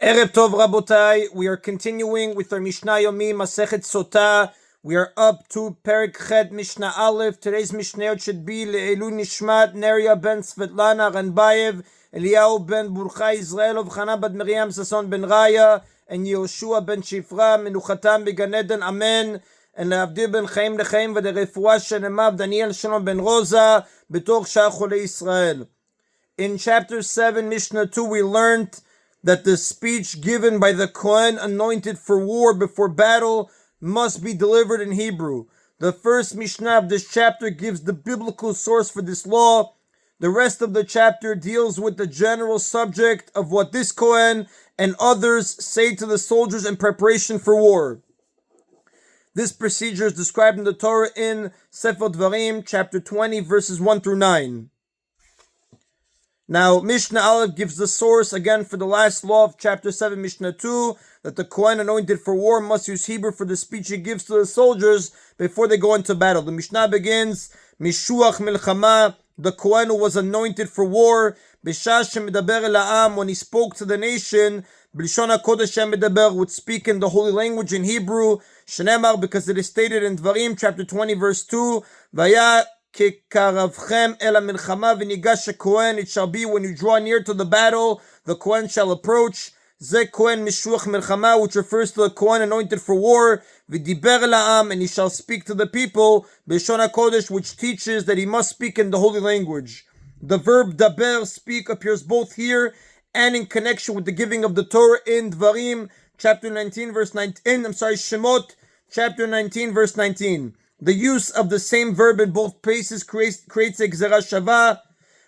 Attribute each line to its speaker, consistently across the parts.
Speaker 1: Erev Tov Rabotai, we are continuing with our Mishna Yomi, Masechet Sotah. We are up to Perek Chet Mishnah Aleph. Today's Mishnayot should be Le'elu Nishmat, Neria ben Svetlana Ranbayev, Eliyahu ben Burcha Israelov, Chana bad Miriam Sason ben Raya, and Yehoshua ben Shifra, Menuchatam beGan Eden, Amen. And Le'avdir ben Chaim Lechaim, V'derefua Shenemav, Daniel Shalom ben Rosa, B'tor Shah Cholei Israel. In chapter 7, Mishnah 2, we learned that the speech given by the Kohen anointed for war before battle must be delivered in Hebrew. The first Mishnah of this chapter gives the biblical source for this law. The rest of the chapter deals with the general subject of what this Kohen and others say to the soldiers in preparation for war. This procedure is described in the Torah in Sefer Dvarim, chapter 20, verses 1 through 9. Now, Mishnah Aleph gives the source again for the last law of chapter 7, Mishnah 2, that the Kohen anointed for war must use Hebrew for the speech he gives to the soldiers before they go into battle. The Mishnah begins, Mishuach Milchama, the Kohen who was anointed for war, Bishash Medaber La'am, when he spoke to the nation, B'lishon HaKodesh Medaber, would speak in the holy language in Hebrew, Shenemar, because it is stated in Dvarim, chapter 20, verse 2, Vaya Kekaravchem el milchama v'nigash Kohen. It shall be when you draw near to the battle, the Kohen shall approach. Ze Kohen mishuach milchama, which refers to the Kohen anointed for war. V'diber la'am, and he shall speak to the people. B'lishon HaKodesh, which teaches that he must speak in the holy language. The verb daber, speak, appears both here and in connection with the giving of the Torah in Dvarim, chapter 19, verse 19. Shemot, chapter 19, verse 19. The use of the same verb in both places creates a Gzera Shava,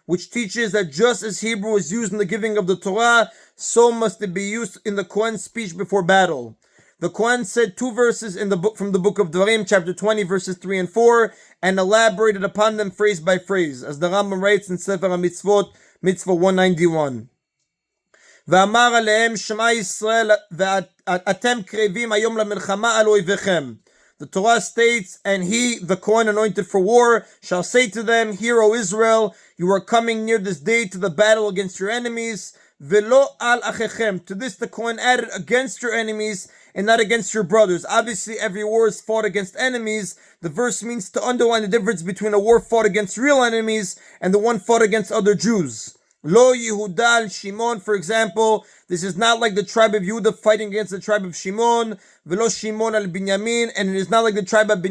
Speaker 1: which teaches that just as Hebrew is used in the giving of the Torah, so must it be used in the Kohen's speech before battle. The Kohen said two verses in the book from the book of Dvarim, chapter 20, verses 3 and 4, and elaborated upon them phrase by phrase, as the Rambam writes in Sefer HaMitzvot, Mitzvah 191. ואמר עליהם שמע ישראל ואתם קרבים היום למלחמה על אויביכם. The Torah states, and he, the Kohen anointed for war, shall say to them, Hear, O Israel, you are coming near this day to the battle against your enemies. Velo al achechem. To this the Kohen added, against your enemies and not against your brothers. Obviously, every war is fought against enemies. The verse means to underline the difference between a war fought against real enemies and the one fought against other Jews. Lo Yehuda al Shimon, for example, this is not like the tribe of Yehuda fighting against the tribe of Shimon. Velo Shimon al Binyamin, and it is not like the tribe of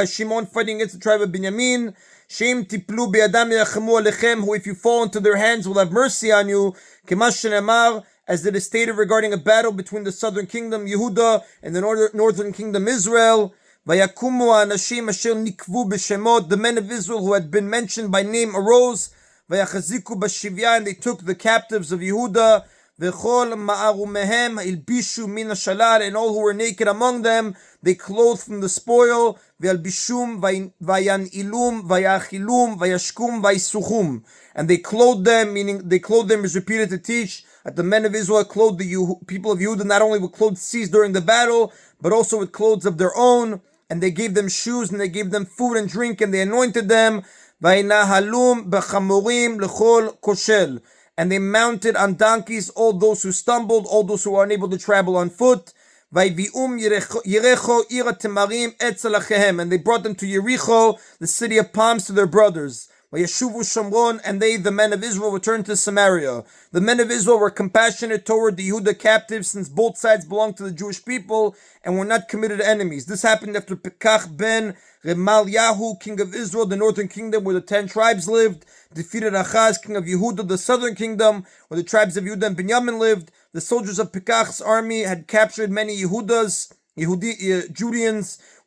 Speaker 1: Shimon fighting against the tribe of Binyamin. Shem tiplu bi'adam yachemu alechem, who if you fall into their hands will have mercy on you. Kemash shenemar, as it is stated regarding a battle between the southern kingdom Yehuda and the northern kingdom Israel. Vayakumu Nashim asher nikvu b'shemot, the men of Israel who had been mentioned by name arose. Vayachaziku b'shivya, and they took the captives of Yehuda. V'chol ma'arumehem ilbishu min hashalal, and all who were naked among them they clothed from the spoil. V'albishum vayanilum vayachilum vayashkum vaysuchum, and they clothed them, meaning they clothed them is repeated to teach that the men of Israel clothed the people of Yehuda not only with clothes seized during the battle, but also with clothes of their own. And they gave them shoes, and they gave them food and drink, and they anointed them. Vaynahalum b'chamorim l'chol koshel, and they mounted on donkeys all those who stumbled, all those who were unable to travel on foot. Vayvi'um Yericho ira temarim etzalachehem, and they brought them to Yericho, the city of palms, to their brothers. Vayeshuvu Shomron, and they, the men of Israel, returned to Samaria. The men of Israel were compassionate toward the Yehuda captives, since both sides belonged to the Jewish people and were not committed enemies. This happened after Pekach ben Remalyahu, king of Israel, the northern kingdom where the 10 tribes lived, defeated Achaz, king of Yehuda, the southern kingdom where the tribes of Yehuda and Binyamin lived. The soldiers of Pekach's army had captured many Judeans.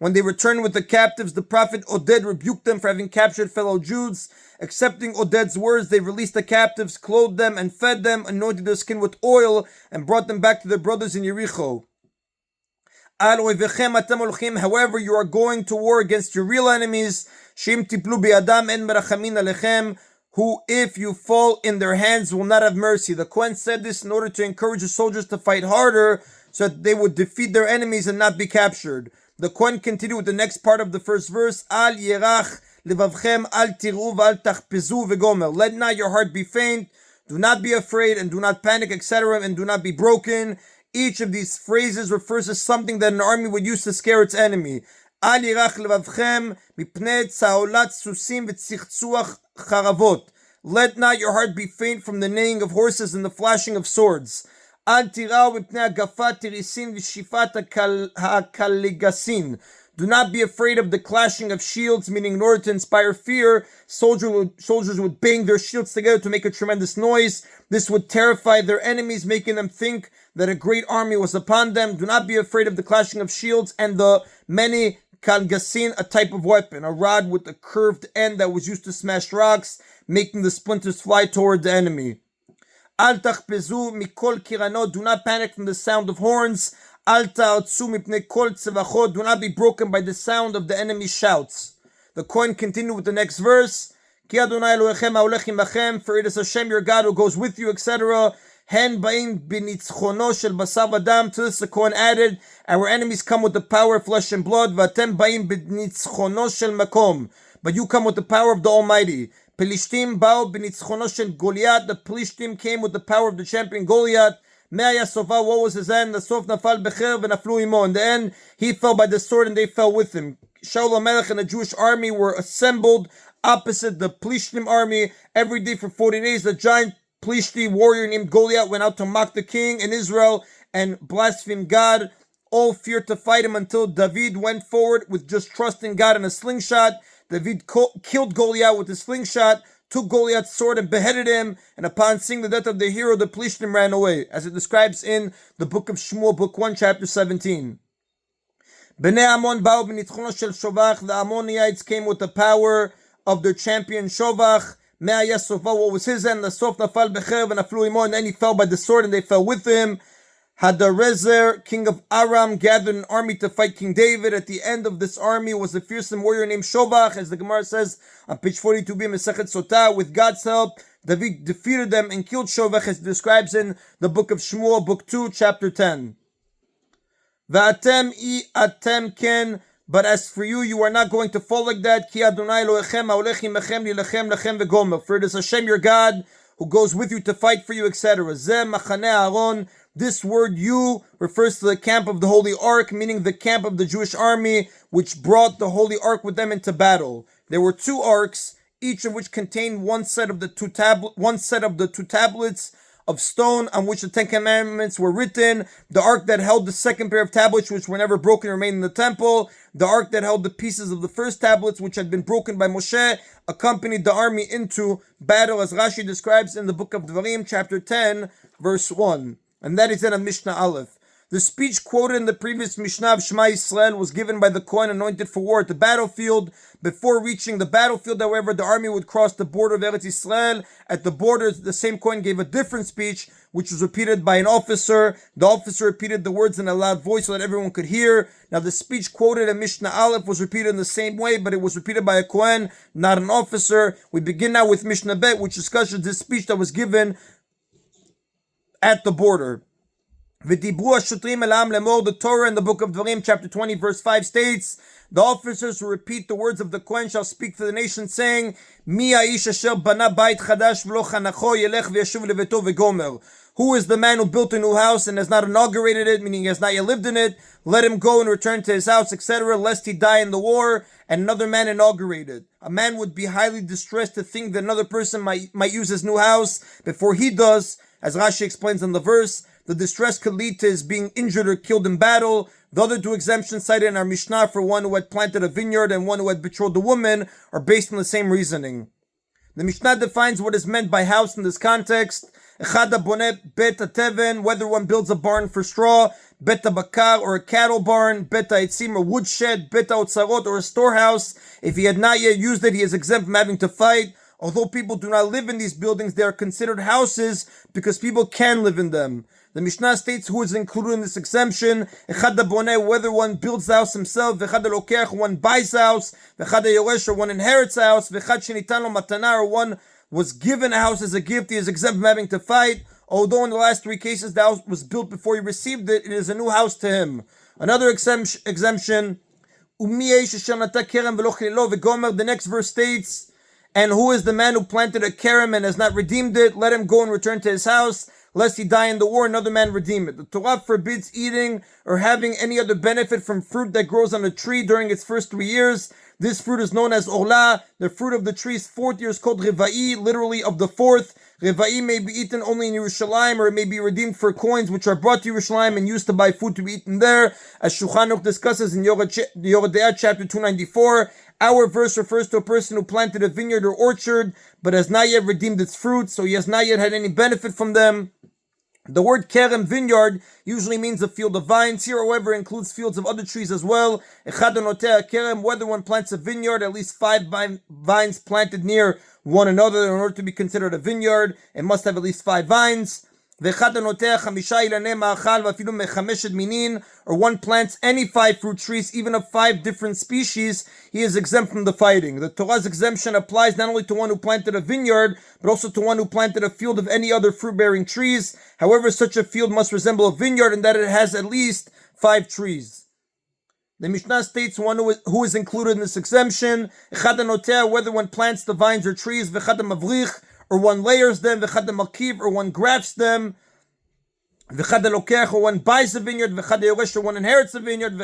Speaker 1: When they returned with the captives, the prophet Oded rebuked them for having captured fellow Jews. Accepting Oded's words, they released the captives, clothed them, and fed them, anointed their skin with oil, and brought them back to their brothers in Yericho. However, you are going to war against your real enemies, who, if you fall in their hands, will not have mercy. The Kohen said this in order to encourage the soldiers to fight harder, so that they would defeat their enemies and not be captured. The Kohen continued with the next part of the first verse, Al yerach levavchem al tiru v'al tachpezu v'gomer. Let not your heart be faint, do not be afraid, and do not panic, etc., and do not be broken. Each of these phrases refers to something that an army would use to scare its enemy. Al yirach levavchem mipnei tzaolat susim v'tzichzuach charavot. Let not your heart be faint from the neighing of horses and the flashing of swords. Al tirau mipnei agafat tirisin v'shifat hakaligasin. Do not be afraid of the clashing of shields, meaning in order to inspire fear, soldiers would bang their shields together to make a tremendous noise. This would terrify their enemies, making them think that a great army was upon them. Do not be afraid of the clashing of shields and the many kalgasin, a type of weapon, a rod with a curved end that was used to smash rocks, making the splinters fly toward the enemy. Al tachpezu mikol kiranot. Do not panic from the sound of horns. Al ta'atsu mipnei kol tzevachot. Do not be broken by the sound of the enemy's shouts. The Kohen continued with the next verse. Ki Adonai Elohechem ha'olech imachem. For it is Hashem your God who goes with you, etc. Hen ba'in b'nitzchono shel basar v'dam. To this the Kohen added, our enemies come with the power of flesh and blood. V'atem ba'in b'nitzchono shel makom. But you come with the power of the Almighty. Pelishtim ba'u b'nitzchono shel Goliath. The Pelishtim came with the power of the champion Goliath. What was his end? The sof nafal becher v'naflu imo. In the end, he fell by the sword and they fell with him. Shaul HaMelech and the Jewish army were assembled opposite the Pelishtim army. Every day for 40 days, the giant Pelishti warrior named Goliath went out to mock the king in Israel and blaspheme God. All feared to fight him until David went forward with just trusting God and a slingshot. David killed Goliath with a slingshot, took Goliath's sword and beheaded him, and upon seeing the death of the hero, the Pelishtim ran away, as it describes in the book of Shmuel, book 1, chapter 17. Bnei Ammon ba'u b'nitzchono shel Shovach. The Ammonites came with the power of their champion Shovach. Me'aya sofa. What was his end? The sof nafal becher v'naflu imo. And then he fell by the sword and they fell with him. Hadarezer, king of Aram, gathered an army to fight King David. At the end of this army was a fearsome warrior named Shovach, as the Gemara says on page 42b, Masechet Sotah. With God's help, David defeated them and killed Shovach, as it describes in the book of Shmuel, book 2, chapter 10. Va'atem atem ken. But as for you, you are not going to fall like that. Ki Adonai Elohechem ha'olech imechem lilachem lachem v'gomer. For it is Hashem your God who goes with you to fight for you, etc. Zeh machaneh Aaron. This word "you" refers to the camp of the Holy Ark, meaning the camp of the Jewish army, which brought the Holy Ark with them into battle. There were two arks, each of which contained one set of the two tablets of stone on which the Ten Commandments were written. The ark that held the second pair of tablets, which were never broken, remained in the temple. The ark that held the pieces of the first tablets, which had been broken by Moshe, accompanied the army into battle, as Rashi describes in the book of Dvarim, chapter 10, verse 1. And that is in a Mishnah Aleph. The speech quoted in the previous Mishnah of Shema Yisrael was given by the Kohen anointed for war at the battlefield. Before reaching the battlefield, however, the army would cross the border of Eretz Yisrael. At the border, the same Kohen gave a different speech, which was repeated by an officer. The officer repeated the words in a loud voice so that everyone could hear. Now, the speech quoted in Mishnah Aleph was repeated in the same way, but it was repeated by a Kohen, not an officer. We begin now with Mishnah Bet, which discusses this speech that was given at the border. The Torah in the book of Dvarim, chapter 20, verse 5 states, the officers who repeat the words of the Kohen shall speak to the nation, saying, Mi ha'ish asher bana bayit chadash v'lo chanacho yelech v'yashuv leveto v'gomer. Who is the man who built a new house and has not inaugurated it, meaning he has not yet lived in it? Let him go and return to his house, etc., lest he die in the war, and another man inaugurate it. A man would be highly distressed to think that another person might use his new house before he does. As Rashi explains in the verse, the distress could lead to his being injured or killed in battle. The other two exemptions cited in our Mishnah for one who had planted a vineyard and one who had betrothed a woman are based on the same reasoning. The Mishnah defines what is meant by house in this context. Echad boneh bet teven, whether one builds a barn for straw, bet bakar or a cattle barn, bet haitzim or woodshed, bet otzarot or a storehouse. If he had not yet used it, he is exempt from having to fight. Although people do not live in these buildings, they are considered houses because people can live in them. The Mishnah states who is included in this exemption. Echad boneh, whether one builds the house himself, v'echad lokeach, one buys the house, v'echad yoresh, or one inherits the house, v'echad shenitan lo matana, or one was given a house as a gift, he is exempt from having to fight. Although in the last three cases the house was built before he received it, it is a new house to him. Another exemption, the next verse states, And who is the man who planted a kerem and has not redeemed it? Let him go and return to his house, lest he die in the war, another man redeem it. The Torah forbids eating or having any other benefit from fruit that grows on a tree during its first 3 years. This fruit is known as Olah. The fruit of the tree's 4th year is called Rivai, literally of the 4th. Rivai may be eaten only in Yerushalayim, or it may be redeemed for coins which are brought to Yerushalayim and used to buy food to be eaten there, as Shulchan Aruch discusses in Yoredeah chapter 294. Our verse refers to a person who planted a vineyard or orchard, but has not yet redeemed its fruit, so he has not yet had any benefit from them. The word kerem, vineyard, usually means a field of vines. Here, however, includes fields of other trees as well. Echad anotea kerem, whether one plants a vineyard, at least 5 vines planted near one another in order to be considered a vineyard. It must have at least 5 vines. Or one plants any 5 fruit trees, even of 5 different species, he is exempt from the fighting. The Torah's exemption applies not only to one who planted a vineyard, but also to one who planted a field of any other fruit-bearing trees. However, such a field must resemble a vineyard in that it has at least 5 trees. The Mishnah states one who is included in this exemption, whether one plants the vines or trees, or one layers them, or one grafts them, or one buys a vineyard, or one inherits a vineyard,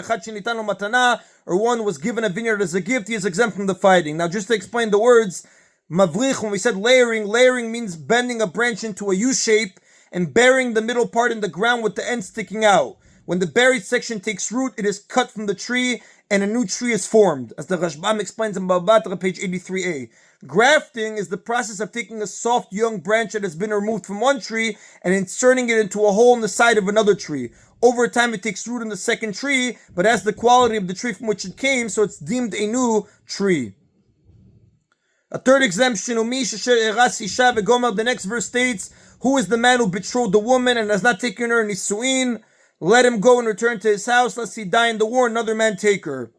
Speaker 1: or one was given a vineyard as a gift, he is exempt from the fighting. Now, just to explain the words, mavrich, when we said layering means bending a branch into a U shape and burying the middle part in the ground with the end sticking out. When the buried section takes root, it is cut from the tree and a new tree is formed, as the Rashbam explains in Baba Batra, page 83a. Grafting is the process of taking a soft young branch that has been removed from one tree and inserting it into a hole in the side of another tree. Over time, it takes root in the second tree, but has the quality of the tree from which it came, so it's deemed a new tree. A third exemption, the next verse states, who is the man who betrothed the woman and has not taken her in nisuin? Let him go and return to his house, lest he die in the war, another man take her.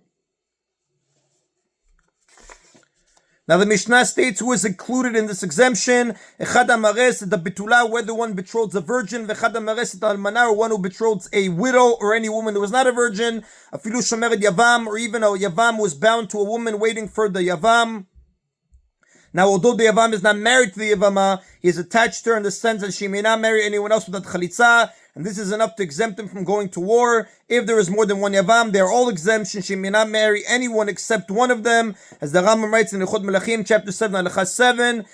Speaker 1: Now the Mishnah states who is included in this exemption. Echad amares, the betula, whether one betroths a virgin, vechad amares almana, or one who betroths a widow or any woman who is not a virgin, afilu shomeret yavam, or even a yavam who is bound to a woman waiting for the yavam. Now, although the yavam is not married to the yavama, he is attached to her in the sense that she may not marry anyone else without chalitza, and this is enough to exempt him from going to war. If there is more than one yavam, they are all exemptions. She may not marry anyone except one of them, as the Rambam writes in Echot Melachim, chapter 7, Halacha 7.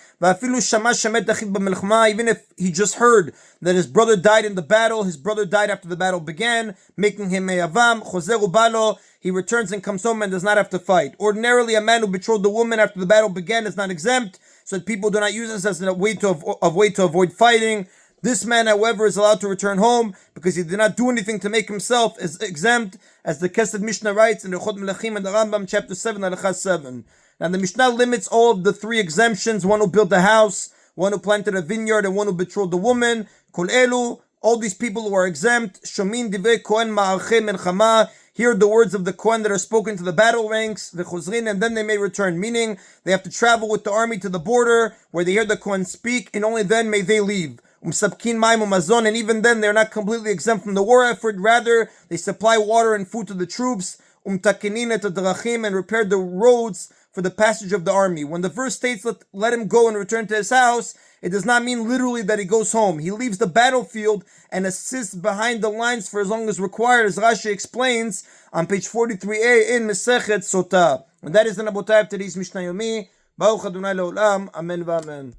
Speaker 1: Even if he just heard that his brother died in the battle, his brother died after the battle began, making him a yavam, chozeru balo, he returns and comes home and does not have to fight. Ordinarily, a man who betrothed a woman after the battle began is not exempt, so that people do not use this as a way to avoid fighting. This man, however, is allowed to return home because he did not do anything to make himself as exempt, as the Kesed Mishnah writes in Rechot Melachim and the Rambam, chapter 7, Halacha 7. Now, the Mishnah limits all of the 3 exemptions: one who built a house, one who planted a vineyard, and one who betrothed a woman. Kol elu, all these people who are exempt. Shomin divrei kohen ma'archei menchama. Hear the words of the Kohen that are spoken to the battle ranks, v'chozrin, and then they may return. Meaning, they have to travel with the army to the border, where they hear the Kohen speak, and only then may they leave. And even then they're not completely exempt from the war effort. Rather, they supply water and food to the troops, and repair the roads for the passage of the army. When the verse states, let him go and return to his house, it does not mean literally that he goes home. He leaves the battlefield and assists behind the lines for as long as required, as Rashi explains on page 43a in Masechet Sotah. And that is the Nabotai of today's Mishna Yomi. Baruch Adonai Le'olam. Amen v'amen.